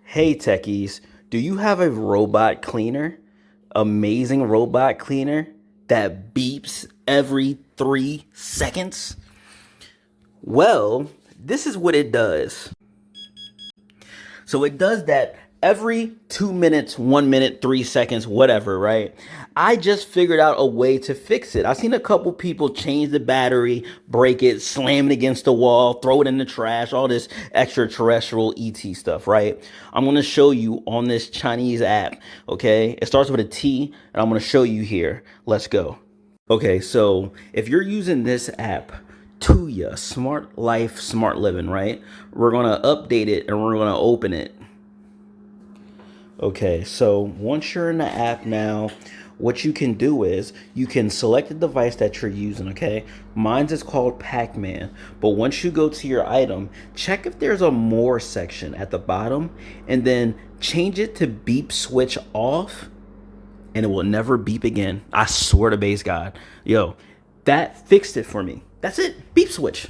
Hey techies, do you have a robot cleaner? Amazing robot cleaner that beeps every 3 seconds? Well, this is what it does. So it does that every 2 minutes, 1 minute, 3 seconds, whatever, right? I just figured out a way to fix it. I've seen a couple people change the battery, break it, slam it against the wall, throw it in the trash, all this extraterrestrial ET stuff, right? I'm gonna show you on this Chinese app, okay? It starts with a T, and I'm gonna show you here. Let's go. Okay, so if you're using this app, Tuya Smart Life, Smart Living, right? We're gonna update it and we're gonna open it. Okay, so once you're in the app now, what you can do is you can select the device that you're using, okay? Mine's is called Pac-Man, but once you go to your item, check if there's a more section at the bottom and then change it to beep switch off and it will never beep again. I swear to base God. Yo, that fixed it for me. That's it. Beep switch.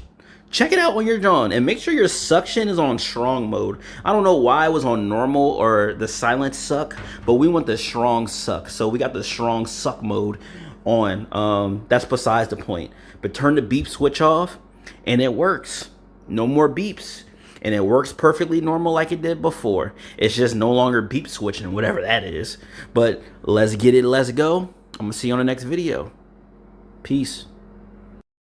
Check it out when you're done and make sure your suction is on strong mode. I don't know why it was on normal or the silent suck, but we want the strong suck. So we got the strong suck mode on. That's besides the point. But turn the beep switch off and it works. No more beeps. And it works perfectly normal like it did before. It's just no longer beep switching, whatever that is. But let's get it, let's go. I'm gonna see you on the next video. Peace.